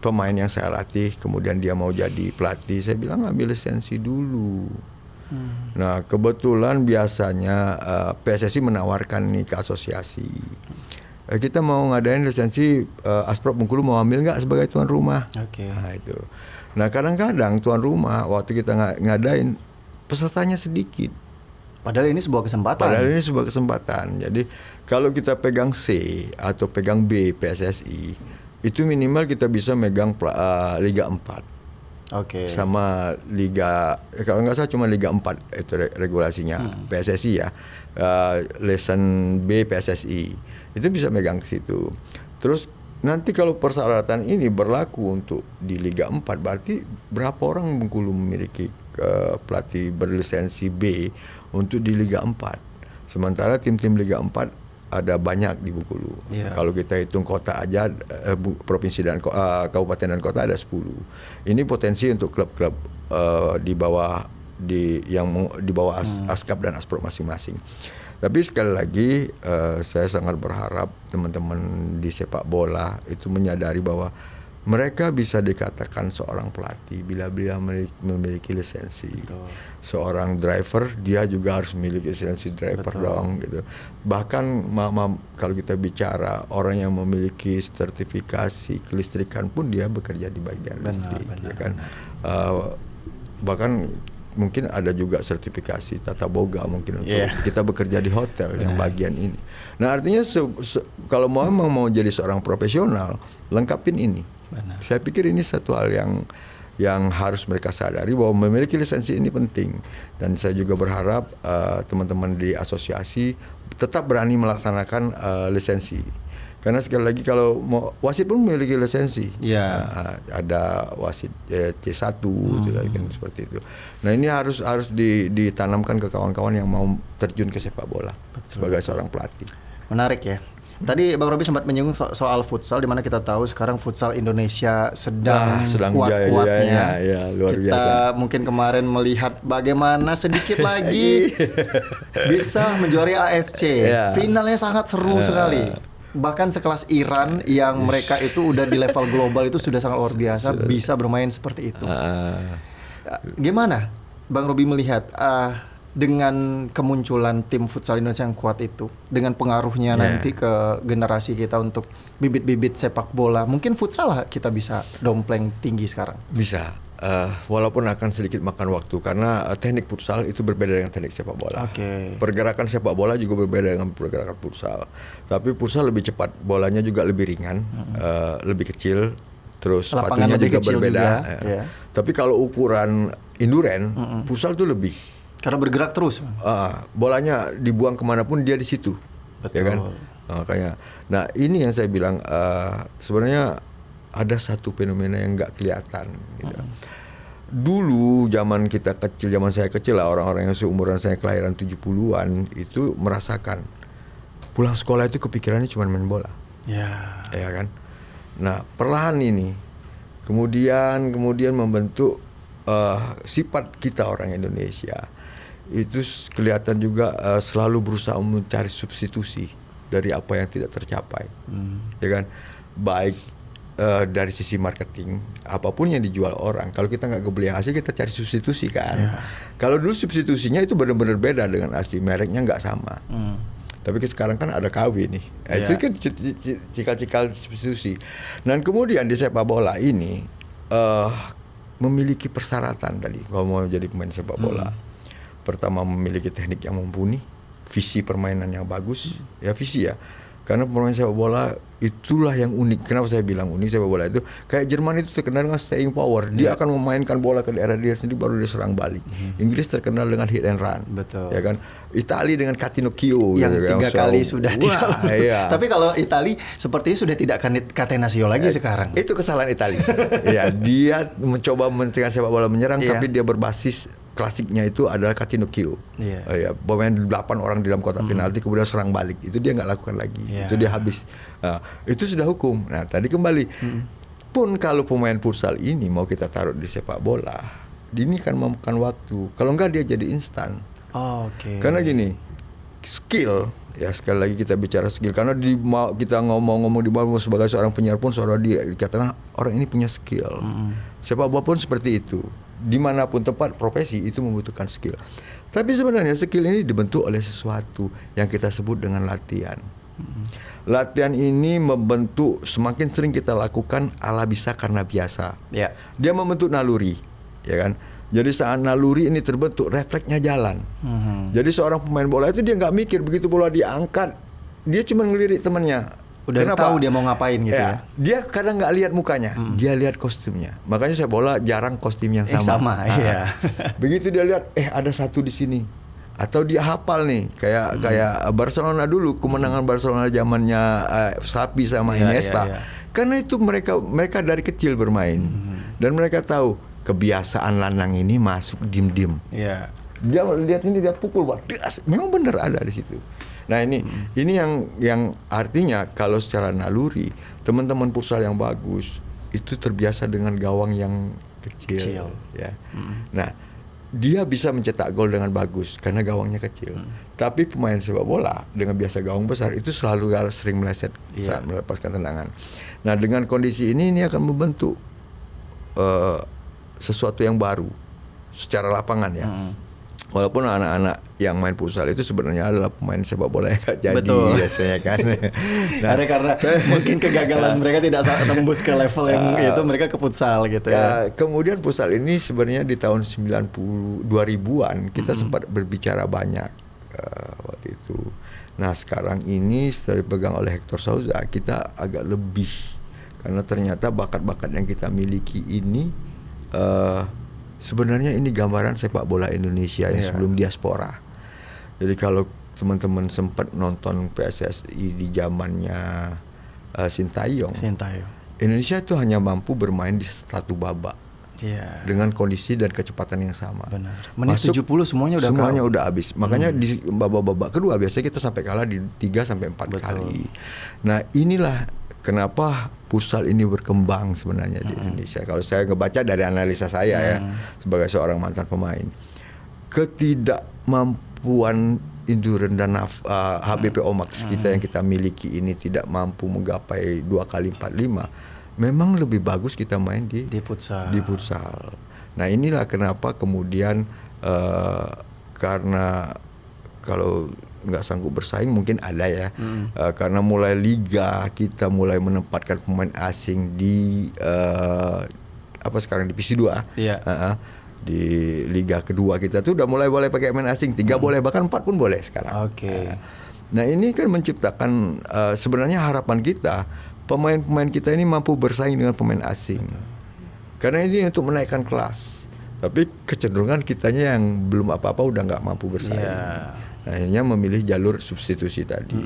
pemain yang saya latih, kemudian dia mau jadi pelatih, saya bilang ambil lisensi dulu. Nah kebetulan biasanya PSSI menawarkan nih ke asosiasi. Kita mau ngadain lisensi, Asprop Bengkulu mau ambil nggak sebagai tuan rumah? Nah itu. Nah kadang-kadang tuan rumah waktu kita ngadain pesertanya sedikit. Padahal ini sebuah kesempatan. Jadi kalau kita pegang C atau pegang B PSSI, itu minimal kita bisa megang Liga 4. Sama Liga, kalau nggak salah cuma Liga 4 itu regulasinya PSSI ya. Lesson B PSSI itu bisa megang ke situ. Terus nanti kalau persyaratan ini berlaku untuk di Liga 4, berarti berapa orang Bengkulu memiliki pelatih berlisensi B untuk di Liga 4. Sementara tim-tim Liga 4 ada banyak di Bengkulu. Kalau kita hitung kota aja, provinsi dan kabupaten dan kota ada 10. Ini potensi untuk klub-klub di bawah Askap dan Asprop masing-masing. Tapi sekali lagi saya sangat berharap teman-teman di sepak bola itu menyadari bahwa mereka bisa dikatakan seorang pelatih bila memiliki lisensi. Seorang driver dia juga harus memiliki lisensi driver dong gitu. Bahkan kalau kita bicara orang yang memiliki sertifikasi kelistrikan pun dia bekerja di bagian listrik, kan. Bahkan mungkin ada juga sertifikasi tata boga mungkin untuk kita bekerja di hotel yang bagian ini. Nah artinya kalau mau jadi seorang profesional lengkapin ini. Saya pikir ini satu hal yang harus mereka sadari bahwa memiliki lisensi ini penting. Dan saya juga berharap teman-teman di asosiasi tetap berani melaksanakan lisensi. Karena sekali lagi kalau wasit pun memiliki lisensi. Ada wasit C1 kan, seperti itu. Nah ini harus ditanamkan ke kawan-kawan yang mau terjun ke sepak bola sebagai seorang pelatih. Menarik ya. Tadi Bang Robi sempat menyinggung soal futsal, di mana kita tahu sekarang futsal Indonesia sedang kuat-kuatnya. Luar biasa. Kita mungkin kemarin melihat bagaimana sedikit lagi bisa menjuari AFC. Finalnya sangat seru sekali. Bahkan sekelas Iran yang mereka itu udah di level global itu sudah sangat luar biasa bisa bermain seperti itu. Gimana Bang Robi melihat dengan kemunculan tim futsal Indonesia yang kuat itu, dengan pengaruhnya nanti ke generasi kita untuk bibit-bibit sepak bola, mungkin futsal lah kita bisa dompleng tinggi sekarang. Bisa, walaupun akan sedikit makan waktu karena teknik futsal itu berbeda dengan teknik sepak bola. Pergerakan sepak bola juga berbeda dengan pergerakan futsal. Tapi futsal lebih cepat, bolanya juga lebih ringan, lebih kecil, terus sepatunya juga berbeda. Tapi kalau ukuran induren, futsal itu lebih. Karena bergerak terus. Bolanya dibuang kemanapun dia di situ. Betul. Ya kan? Makanya. Nah ini yang saya bilang sebenarnya ada satu fenomena yang nggak kelihatan. Gitu. Dulu zaman kita kecil, zaman saya kecil lah, orang-orang yang seumuran saya kelahiran 70-an itu merasakan pulang sekolah itu kepikirannya cuma main bola. Ya kan? Nah perlahan ini kemudian membentuk sifat kita orang Indonesia itu kelihatan juga selalu berusaha mencari substitusi dari apa yang tidak tercapai, ya kan? Baik dari sisi marketing, apapun yang dijual orang, kalau kita nggak kebeli hasil kita cari substitusi kan. Kalau dulu substitusinya itu benar-benar beda dengan asli, mereknya nggak sama. Tapi sekarang kan ada KW nih, itu kan cikal-cikal substitusi. Dan kemudian di sepak bola ini memiliki persyaratan tadi kalau mau jadi pemain sepak bola. Pertama memiliki teknik yang mumpuni, visi permainan yang bagus, ya visi ya. Karena pemain sepak bola itulah yang unik. Kenapa saya bilang unik sepak bola itu? Kayak Jerman itu terkenal dengan staying power. Dia akan memainkan bola ke daerah dia sendiri baru dia serang balik. Inggris terkenal dengan hit and run. Betul. Ya kan? Italia dengan catenaccio yang gitu, 3 kali sudah tidak. Iya. Tapi kalau Italia sepertinya sudah tidak catenaccio lagi sekarang. Itu kesalahan Italia. Ya, dia mencoba mencegah sepak bola menyerang tapi dia berbasis klasiknya itu adalah catenaccio. Pemain 8 orang di dalam kotak penalti kemudian serang balik. Itu dia nggak lakukan lagi. Itu dia habis. Itu sudah hukum. Nah, tadi kembali. Pun kalau pemain futsal ini mau kita taruh di sepak bola, ini kan memakan waktu. Kalau enggak dia jadi instan. Karena gini, skill, ya sekali lagi kita bicara skill. Karena kita ngomong-ngomong di bawah sebagai seorang penyiar pun seorang dia dikatakan orang ini punya skill. Sepak bola pun seperti itu. Dimanapun tempat profesi itu membutuhkan skill. Tapi sebenarnya skill ini dibentuk oleh sesuatu yang kita sebut dengan latihan. Latihan ini membentuk, semakin sering kita lakukan ala bisa karena biasa. Dia membentuk naluri, ya kan? Jadi saat naluri ini terbentuk, refleksnya jalan. Jadi seorang pemain bola itu dia nggak mikir, begitu bola diangkat, dia cuma ngelirik temannya. Udah tahu dia mau ngapain gitu ya. Dia kadang nggak lihat mukanya, dia lihat kostumnya. Makanya saya bola jarang kostum yang sama. Begitu dia lihat, ada satu di sini. Atau dia hafal nih, kayak Barcelona dulu, kemenangan Barcelona zamannya Xavi sama Iniesta. Karena itu mereka dari kecil bermain. Dan mereka tahu kebiasaan lanang ini masuk dim-dim. Dia lihat ini dia pukul, memang benar ada di situ. Nah ini yang artinya kalau secara naluri teman-teman futsal yang bagus itu terbiasa dengan gawang yang kecil. Ya. Nah dia bisa mencetak gol dengan bagus karena gawangnya kecil. Tapi pemain sepak bola dengan biasa gawang besar itu selalu sering meleset saat melepaskan tendangan. Nah dengan kondisi ini akan membentuk sesuatu yang baru secara lapangan ya. Walaupun anak-anak yang main futsal itu sebenarnya adalah pemain sepak bola yang gak jadi biasanya kan. Karena mungkin kegagalan mereka tidak tembus ke level yang itu, mereka ke futsal gitu ya. Kemudian futsal ini sebenarnya di tahun 2000-an kita sempat berbicara banyak waktu itu. Nah sekarang ini setelah dipegang oleh Hector Souza kita agak lebih, karena ternyata bakat-bakat yang kita miliki ini sebenarnya ini gambaran sepak bola Indonesia yang sebelum diaspora. Jadi kalau teman-teman sempat nonton PSSI di zamannya Sintayong, Indonesia itu hanya mampu bermain di satu babak dengan kondisi dan kecepatan yang sama. Menit 70 semuanya udah habis. Makanya di babak-babak kedua biasanya kita sampai kalah di 3 sampai 4 kali. Nah inilah kenapa futsal ini berkembang sebenarnya di Indonesia. Kalau saya ngebaca dari analisa saya ya sebagai seorang mantan pemain, ketidakmampuan Induren dan HBPO Max kita yang kita miliki ini tidak mampu menggapai 2x45, memang lebih bagus kita main di futsal. Nah inilah kenapa kemudian karena kalau nggak sanggup bersaing mungkin ada ya. Karena mulai liga kita mulai menempatkan pemain asing di sekarang di PC2. Iya. Di liga kedua kita tuh udah mulai boleh pakai pemain asing, 3 boleh, bahkan 4 pun boleh sekarang. Oke. Nah ini kan menciptakan sebenarnya harapan kita pemain-pemain kita ini mampu bersaing dengan pemain asing. Karena ini untuk menaikkan kelas. Tapi kecenderungan kitanya yang belum apa-apa udah nggak mampu bersaing. Yeah. Akhirnya memilih jalur substitusi tadi.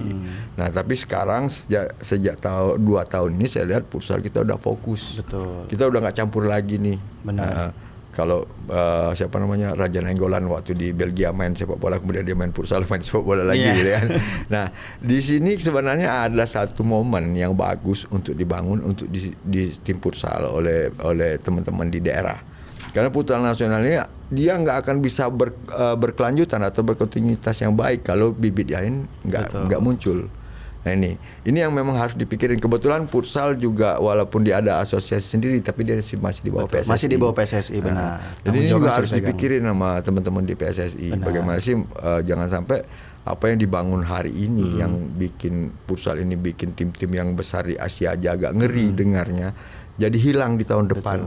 Nah tapi sekarang sejak 2 tahun ini saya lihat futsal kita udah fokus. Betul. Kita udah nggak campur lagi nih. Benar. Kalau Raja Nainggolan waktu di Belgia main sepak bola, kemudian dia main futsal, main sepak bola lagi gitu kan. Nah di sini sebenarnya ada satu momen yang bagus untuk dibangun untuk di tim futsal oleh teman-teman di daerah. Karena futsal nasional ini dia nggak akan bisa berkelanjutan atau berkontinuitas yang baik kalau bibit lain nggak muncul. Nah ini yang memang harus dipikirin. Kebetulan futsal juga walaupun dia ada asosiasi sendiri, tapi dia masih di bawah PSSI. Masih di bawah PSSI, benar. Jadi ini juga harus dipikirin sama teman-teman di PSSI. Benar. Bagaimana sih jangan sampai apa yang dibangun hari ini yang bikin futsal ini bikin tim-tim yang besar di Asia aja agak ngeri dengarnya. Jadi hilang di tahun depan.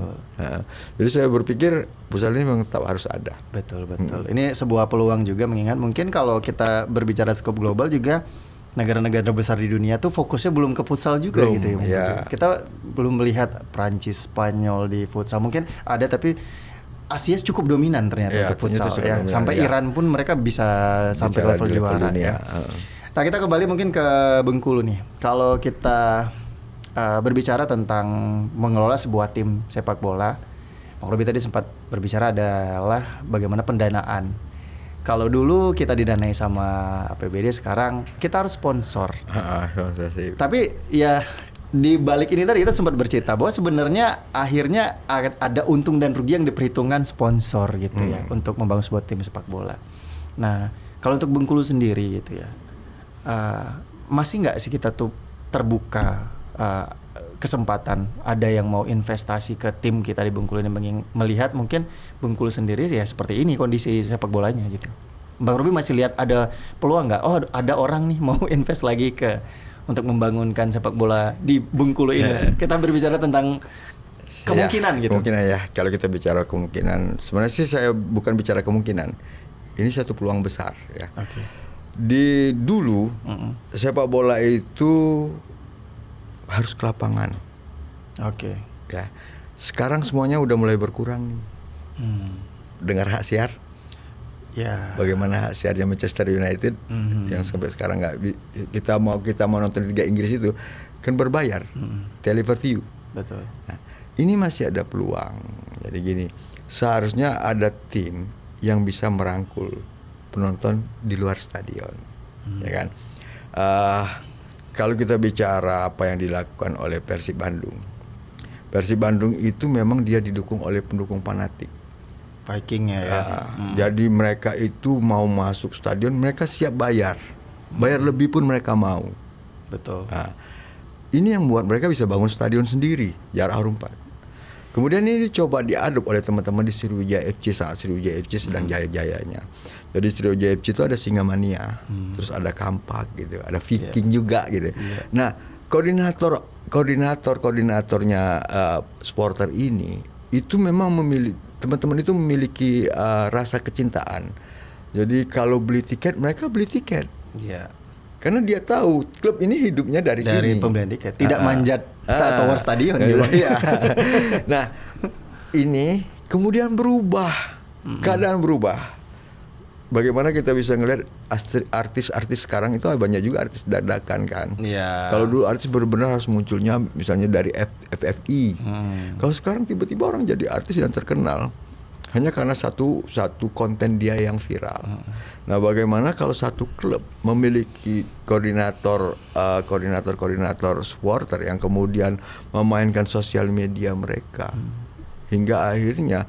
Jadi saya berpikir futsal ini memang tetap harus ada. Betul. Ini sebuah peluang juga, mengingat mungkin kalau kita berbicara skop global juga negara-negara besar di dunia tuh fokusnya belum ke futsal juga gitu ya. Kita belum melihat Prancis, Spanyol di futsal. Mungkin ada tapi Asia cukup dominan ternyata untuk futsal ya. Sampai Iran pun mereka bisa sampai level juara ya. Nah, kita kembali mungkin ke Bengkulu nih. Kalau kita berbicara tentang mengelola sebuah tim sepak bola, Bang Robi tadi sempat berbicara adalah bagaimana pendanaan. Kalau dulu kita didanai sama APBD, sekarang kita harus sponsor. Tapi ya di balik ini tadi kita sempat bercerita bahwa sebenarnya akhirnya ada untung dan rugi yang diperhitungkan sponsor gitu ya untuk membangun sebuah tim sepak bola. Nah kalau untuk Bengkulu sendiri gitu ya, masih nggak sih kita tuh terbuka kesempatan ada yang mau investasi ke tim kita di Bengkulu ini, melihat mungkin Bengkulu sendiri ya seperti ini kondisi sepak bolanya gitu. Bang Robi masih lihat ada peluang nggak? Oh ada orang nih mau invest lagi untuk membangunkan sepak bola di Bengkulu ini. Kita berbicara tentang kemungkinan gitu. Kemungkinan ya. Kalau kita bicara kemungkinan, sebenarnya sih saya bukan bicara kemungkinan. Ini satu peluang besar ya. Di dulu sepak bola itu harus ke lapangan. Ya. Sekarang semuanya udah mulai berkurang nih. Dengar hak siar? Ya. Bagaimana hak siarnya Manchester United yang sampai sekarang kita mau nonton Liga Inggris itu kan berbayar. Pay-per-view. Betul. Nah, ini masih ada peluang. Jadi gini, seharusnya ada tim yang bisa merangkul penonton di luar stadion, ya kan? Kalau kita bicara apa yang dilakukan oleh Persib Bandung itu memang dia didukung oleh pendukung fanatik. Vikingnya ya. Jadi mereka itu mau masuk stadion, mereka siap bayar lebih pun mereka mau. Betul. Ini yang membuat mereka bisa bangun stadion sendiri, Jar Harumpad. Kemudian ini dicoba diadop oleh teman-teman di Sriwijaya FC saat Sriwijaya FC sedang jaya-jayanya. Jadi Sriwijaya FC itu ada Singamania, terus ada Kampak gitu, ada Viking juga gitu. Nah, koordinatornya supporter ini itu memang teman-teman itu memiliki rasa kecintaan. Jadi kalau beli tiket, mereka beli tiket. Iya. Karena dia tahu klub ini hidupnya dari sini. Dari pembelian tiket, tidak manjat tower stadion gitu. Nah, ini kemudian berubah, keadaan berubah. Bagaimana kita bisa ngelihat artis-artis sekarang itu banyak juga artis dadakan kan. Iya. Kalau dulu artis benar-benar harus munculnya misalnya dari FFI. Kalau sekarang tiba-tiba orang jadi artis yang terkenal hanya karena satu konten dia yang viral. Nah, bagaimana kalau satu klub memiliki koordinator supporter yang kemudian memainkan sosial media mereka hingga akhirnya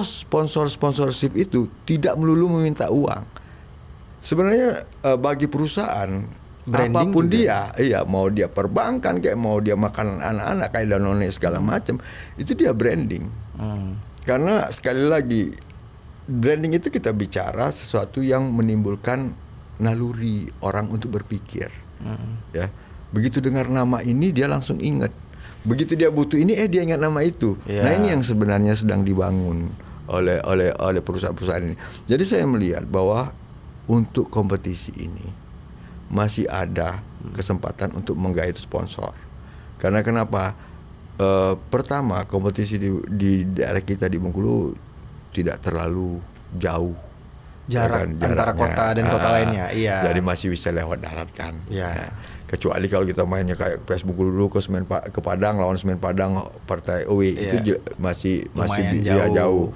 sponsorship itu tidak melulu meminta uang. Sebenarnya bagi perusahaan branding apapun juga. Mau dia perbankan kayak mau dia makanan anak-anak kayak Danone segala macam, itu dia branding. Karena sekali lagi branding itu kita bicara sesuatu yang menimbulkan naluri orang untuk berpikir. Ya, begitu dengar nama ini dia langsung ingat. Begitu dia butuh ini, dia ingat nama itu. Yeah. Nah, ini yang sebenarnya sedang dibangun oleh perusahaan-perusahaan ini. Jadi saya melihat bahwa untuk kompetisi ini masih ada kesempatan untuk menggait sponsor. Karena kenapa? Pertama, kompetisi di daerah kita di Bengkulu tidak terlalu jauh. Jarak antara kota dan kota lainnya. Iya. Jadi masih bisa lewat darat kan. Iya. Ya. Kecuali kalau kita mainnya kayak PS Bengkulu dulu ke Padang, lawan Semen Padang partai away, Iya. itu masih Lumayan jauh.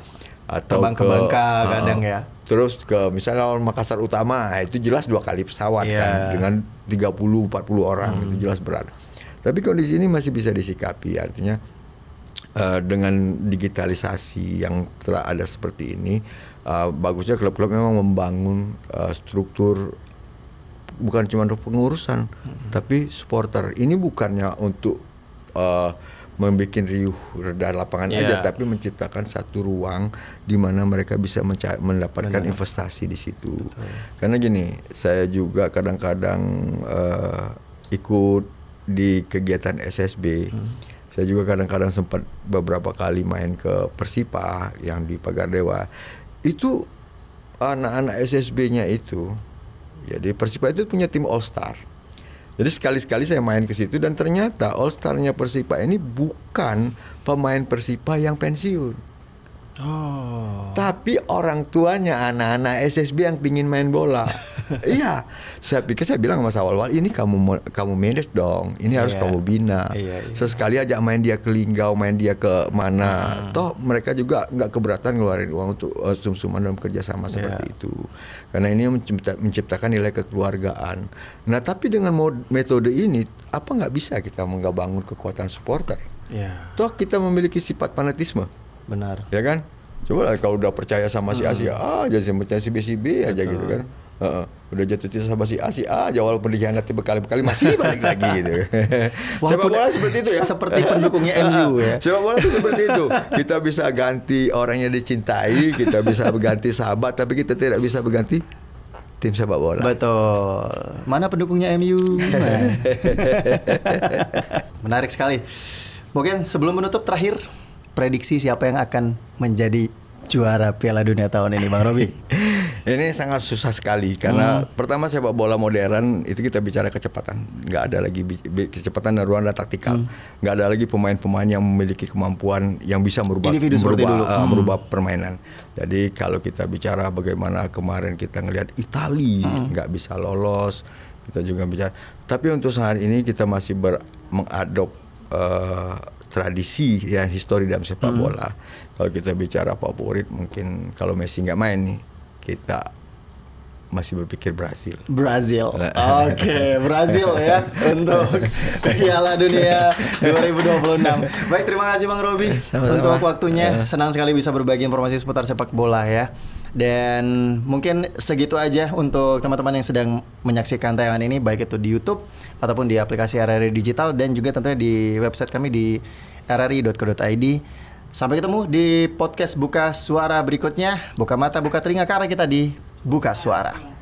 Atau terbang ke Bangka kadang ya. Terus ke misalnya lawan Makassar Utama, itu jelas 2 kali pesawat Iya. kan dengan 30-40 orang, itu jelas berat. Tapi kondisi ini masih bisa disikapi, artinya dengan digitalisasi yang telah ada seperti ini, bagusnya klub-klub memang membangun struktur bukan cuma untuk pengurusan, tapi supporter. Ini bukannya untuk membuat riuh dan lapangan aja, tapi menciptakan satu ruang di mana mereka bisa mendapatkan investasi di situ. Karena gini, saya juga kadang-kadang ikut di kegiatan SSB. Saya juga kadang-kadang sempat beberapa kali main ke Persipa yang di Pagardewa. Itu anak-anak SSB-nya itu, jadi Persipa itu punya tim All Star. Jadi sekali-sekali saya main ke situ dan ternyata All Star-nya Persipa ini bukan pemain Persipa yang pensiun. Oh. Tapi orang tuanya anak-anak SSB yang pingin main bola. Iya, saya bilang sama awal-awal, ini kamu manage dong, ini harus kamu bina. Sesekali aja main dia ke Linggau, main dia ke mana. Toh mereka juga nggak keberatan ngeluarin uang untuk sum-suman dalam kerjasama seperti itu. Karena ini menciptakan nilai kekeluargaan. Nah, tapi dengan metode ini, apa nggak bisa kita bangun kekuatan supporter? Toh kita memiliki sifat fanatisme. Benar. Ya kan? Coba lah kalau udah percaya sama si A, jangan percaya si B aja gitu kan. Udah jatuh cinta sama si A aja walaupun dikhianati berkali-kali masih balik lagi gitu. Sepak bola seperti itu ya. Seperti pendukungnya MU ya. Sepak bola itu seperti itu. Kita bisa ganti orang yang dicintai, kita bisa berganti sahabat, tapi kita tidak bisa berganti tim sepak bola. Betul. Mana pendukungnya MU? Menarik sekali. Mungkin sebelum menutup terakhir, prediksi siapa yang akan menjadi juara Piala Dunia tahun ini, Bang Robi? Ini sangat susah sekali karena pertama sepak bola modern itu kita bicara kecepatan, nggak ada lagi kecepatan dan ruang taktikal, nggak ada lagi pemain-pemain yang memiliki kemampuan yang bisa merubah permainan. Jadi kalau kita bicara bagaimana kemarin kita ngelihat Italia nggak bisa lolos, kita juga bicara. Tapi untuk saat ini kita masih mengadop tradisi dan histori dalam sepak bola. Kalau kita bicara favorit, mungkin kalau Messi nggak main nih, kita masih berpikir Brazil. Oke, Brazil ya untuk Piala Dunia 2026. Baik, terima kasih Bang Robi untuk waktunya. Senang sekali bisa berbagi informasi seputar sepak bola ya. Dan mungkin segitu aja untuk teman-teman yang sedang menyaksikan tayangan ini, baik itu di YouTube ataupun di aplikasi RRI Digital dan juga tentunya di website kami di rri.co.id. Sampai ketemu di podcast Buka Suara berikutnya. Buka mata, buka telinga karena kita di Buka Suara.